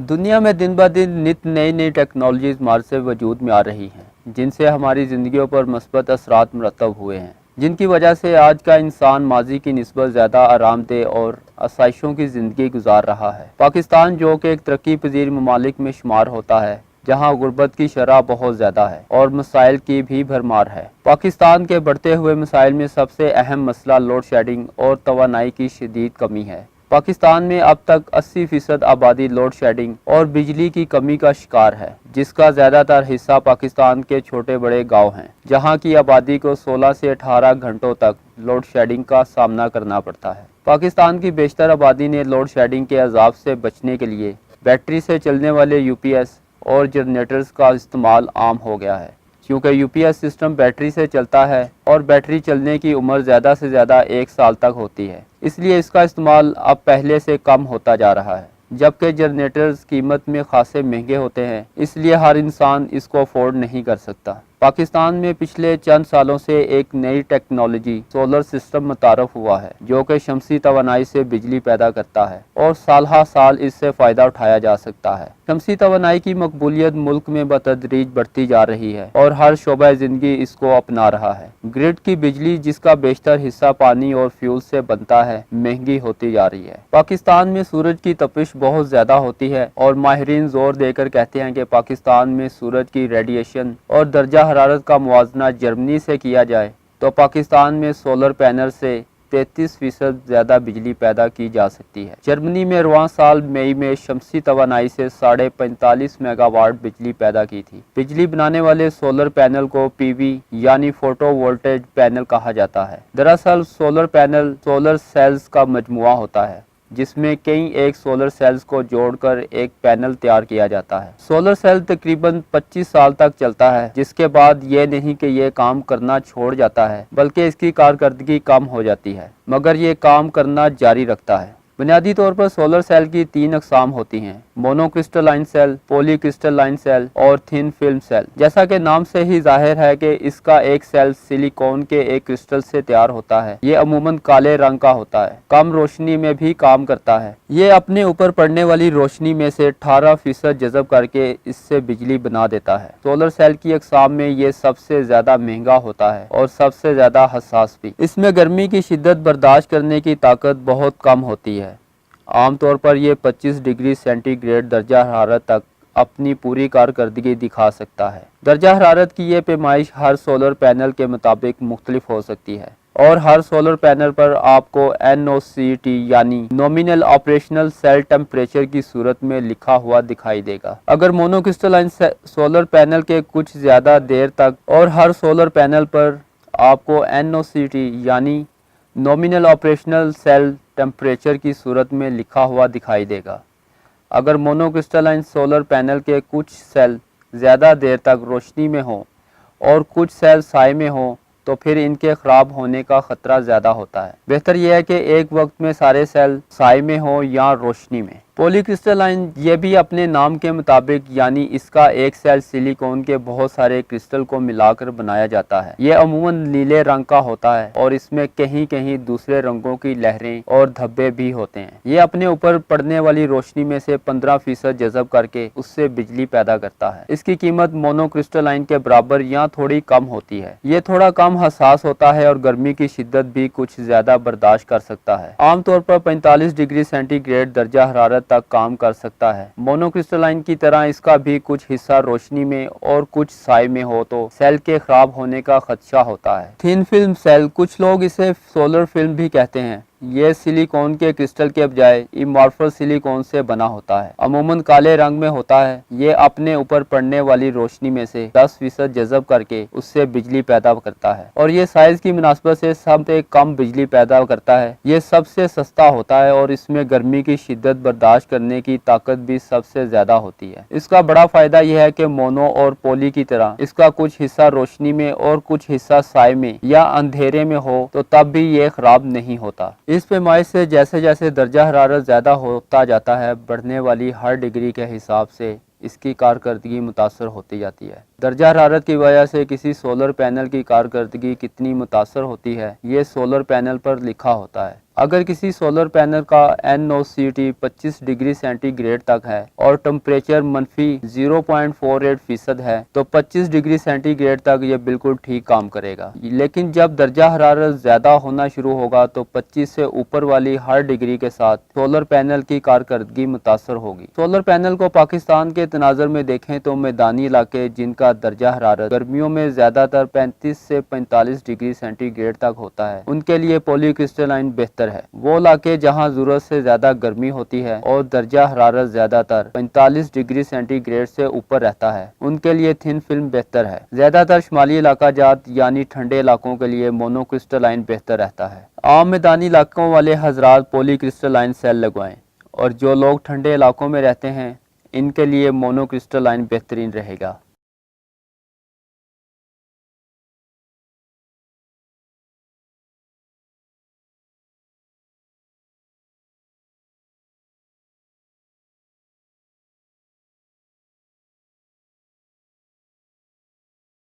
دنیا میں دن بہ دن نت نئی ٹیکنالوجیز ہمارے سے وجود میں آ رہی ہیں جن سے ہماری زندگیوں پر مثبت اثرات مرتب ہوئے ہیں، جن کی وجہ سے آج کا انسان ماضی کی نسبت زیادہ آرام دہ اور آسائشوں کی زندگی گزار رہا ہے۔ پاکستان جو کہ ایک ترقی پذیر ممالک میں شمار ہوتا ہے، جہاں غربت کی شرح بہت زیادہ ہے اور مسائل کی بھی بھرمار ہے۔ پاکستان کے بڑھتے ہوئے مسائل میں سب سے اہم مسئلہ لوڈ شیڈنگ اور توانائی کی شدید کمی ہے۔ پاکستان میں اب تک 80% آبادی لوڈ شیڈنگ اور بجلی کی کمی کا شکار ہے، جس کا زیادہ تر حصہ پاکستان کے چھوٹے بڑے گاؤں ہیں، جہاں کی آبادی کو 16 سے 18 گھنٹوں تک لوڈ شیڈنگ کا سامنا کرنا پڑتا ہے۔ پاکستان کی بیشتر آبادی نے لوڈ شیڈنگ کے عذاب سے بچنے کے لیے بیٹری سے چلنے والے یو پی ایس اور جنریٹرز کا استعمال عام ہو گیا ہے۔ کیونکہ U P S system battery سے چلتا ہے اور بیٹری چلنے کی عمر زیادہ سے زیادہ 1 سال تک ہوتی ہے، اس لیے اس کا استعمال اب پہلے سے کم ہوتا جا رہا ہے، جبکہ جنریٹرز قیمت میں خاصے مہنگے ہوتے ہیں، اس لیے ہر انسان اس کو افورڈ نہیں کر سکتا۔ پاکستان میں پچھلے چند سالوں سے ایک نئی ٹیکنالوجی سولر سسٹم متعارف ہوا ہے، جو کہ شمسی توانائی سے بجلی پیدا کرتا ہے اور سال ہر سال اس سے فائدہ اٹھایا جا سکتا ہے۔ شمسی توانائی کی مقبولیت ملک میں بتدریج بڑھتی جا رہی ہے اور ہر شعبہ زندگی اس کو اپنا رہا ہے۔ گرڈ کی بجلی، جس کا بیشتر حصہ پانی اور فیول سے بنتا ہے، مہنگی ہوتی جا رہی ہے۔ پاکستان میں سورج کی تپش بہت زیادہ ہوتی ہے اور ماہرین زور دے کر کہتے ہیں کہ پاکستان میں سورج کی ریڈیشن اور درجہ حرارت کا موازنہ جرمنی سے کیا جائے تو پاکستان میں سولر پینل سے 33% زیادہ بجلی پیدا کی جا سکتی ہے۔ جرمنی میں رواں سال مئی میں شمسی توانائی سے 45.5 میگا واٹ بجلی پیدا کی تھی۔ بجلی بنانے والے سولر پینل کو پی وی یعنی فوٹو وولٹیج پینل کہا جاتا ہے۔ دراصل سولر پینل سولر سیلز کا مجموعہ ہوتا ہے، جس میں کئی ایک سولر سیلز کو جوڑ کر ایک پینل تیار کیا جاتا ہے۔ سولر سیل تقریباً 25 سال تک چلتا ہے، جس کے بعد یہ نہیں کہ یہ کام کرنا چھوڑ جاتا ہے، بلکہ اس کی کارکردگی کم ہو جاتی ہے، مگر یہ کام کرنا جاری رکھتا ہے۔ بنیادی طور پر سولر سیل کی 3 اقسام ہوتی ہیں: مونو کرسٹلائن سیل، پولی کرسٹلائن سیل اور تھن فلم سیل۔ جیسا کہ نام سے ہی ظاہر ہے کہ اس کا ایک سیل سلیکون کے ایک کرسٹل سے تیار ہوتا ہے۔ یہ عموماً کالے رنگ کا ہوتا ہے، کم روشنی میں بھی کام کرتا ہے۔ یہ اپنے اوپر پڑنے والی روشنی میں سے 18% جذب کر کے اس سے بجلی بنا دیتا ہے۔ سولر سیل کی اقسام میں یہ سب سے زیادہ مہنگا ہوتا ہے اور سب سے زیادہ حساس بھی۔ اس میں گرمی کی شدت برداشت کرنے کی طاقت بہت کم ہوتی ہے۔ عام طور پر یہ 25 ڈگری سینٹی گریڈ درجہ حرارت تک اپنی پوری کارکردگی دکھا سکتا ہے۔ درجہ حرارت کی یہ پیمائش ہر سولر پینل کے مطابق مختلف ہو سکتی ہے اور ہر سولر پینل پر آپ کو NOCT یعنی نومینل آپریشنل سیل ٹیمپریچر کی صورت میں لکھا ہوا دکھائی دے گا۔ اگر مونو کرسٹلائن سولر پینل کے کچھ زیادہ دیر تک اور ہر سولر پینل پر آپ کو NOCT یعنی نومینل آپریشنل سیل ٹیمپریچر کی صورت میں لکھا ہوا دکھائی دے گا۔ اگر مونو کرسٹلائن سولر پینل کے کچھ سیل زیادہ دیر تک روشنی میں ہوں اور کچھ سیل سائے میں ہوں تو پھر ان کے خراب ہونے کا خطرہ زیادہ ہوتا ہے۔ بہتر یہ ہے کہ ایک وقت میں سارے سیل سائے میں ہوں یا روشنی میں۔ پولی کرسٹلائن یہ بھی اپنے نام کے مطابق یعنی اس کا ایک سیل سلیکون کے بہت سارے کرسٹل کو ملا کر بنایا جاتا ہے۔ یہ عموماً نیلے رنگ کا ہوتا ہے اور اس میں کہیں کہیں دوسرے رنگوں کی لہریں اور دھبے بھی ہوتے ہیں۔ یہ اپنے اوپر پڑنے والی روشنی میں سے 15% جذب کر کے اس سے بجلی پیدا کرتا ہے۔ اس کی قیمت مونو کرسٹلائن کے برابر یا تھوڑی کم ہوتی ہے۔ یہ تھوڑا کم حساس ہوتا ہے اور گرمی کی شدت بھی کچھ زیادہ برداشت کر سکتا ہے۔ عام طور پر 45 ڈگری سینٹی گریڈ درجہ حرارت تک کام کر سکتا ہے۔ مونو کرسٹلائن کی طرح اس کا بھی کچھ حصہ روشنی میں اور کچھ سائے میں ہو تو سیل کے خراب ہونے کا خدشہ ہوتا ہے۔ تھن فلم سیل، کچھ لوگ اسے سولر فلم بھی کہتے ہیں، یہ سلیکون کے کرسٹل کے بجائے ایمارفس سلیکون سے بنا ہوتا ہے۔ عموماً کالے رنگ میں ہوتا ہے۔ یہ اپنے اوپر پڑنے والی روشنی میں سے 10% جذب کر کے اس سے بجلی پیدا کرتا ہے اور یہ سائز کی مناسبت سے سب سے کم بجلی پیدا کرتا ہے۔ یہ سب سے سستا ہوتا ہے اور اس میں گرمی کی شدت برداشت کرنے کی طاقت بھی سب سے زیادہ ہوتی ہے۔ اس کا بڑا فائدہ یہ ہے کہ مونو اور پولی کی طرح اس کا کچھ حصہ روشنی میں اور کچھ حصہ سائے میں یا اندھیرے میں ہو تو تب بھی یہ خراب نہیں ہوتا۔ اس پیمائش سے جیسے جیسے درجہ حرارت زیادہ ہوتا جاتا ہے، بڑھنے والی ہر ڈگری کے حساب سے اس کی کارکردگی متاثر ہوتی جاتی ہے۔ درجہ حرارت کی وجہ سے کسی سولر پینل کی کارکردگی کتنی متاثر ہوتی ہے، یہ سولر پینل پر لکھا ہوتا ہے۔ اگر کسی سولر پینل کا NOCT 25 ڈگری سینٹی گریڈ تک ہے اور ٹمپریچر منفی 0.48% ہے تو 25 ڈگری سینٹی گریڈ تک یہ بالکل ٹھیک کام کرے گا، لیکن جب درجہ حرارت زیادہ ہونا شروع ہوگا تو 25 سے اوپر والی ہر ڈگری کے ساتھ سولر پینل کی کارکردگی متاثر ہوگی۔ سولر پینل کو پاکستان کے تناظر میں دیکھیں تو میدانی علاقے جن کا درجہ حرارت گرمیوں میں زیادہ تر 35 سے 45 ڈگری سینٹی گریڈ تک ہوتا ہے، ان کے لیے پولی کرسٹلائن بہتر ہے۔ وہ علاقے جہاں ضرورت سے زیادہ گرمی ہوتی ہے اور درجہ حرارت زیادہ تر 45 ڈگری سینٹی گریڈ سے اوپر رہتا ہے، ان کے لیے تھن فلم بہتر ہے۔ زیادہ تر شمالی علاقہ جات یعنی ٹھنڈے علاقوں کے لیے مونو کرسٹلائن بہتر رہتا ہے۔ عام میدانی علاقوں والے حضرات پولی کرسٹلائن سیل لگوائیں، اور جو لوگ ٹھنڈے علاقوں میں رہتے ہیں ان کے لیے مونو کرسٹلائن بہترین رہے گا۔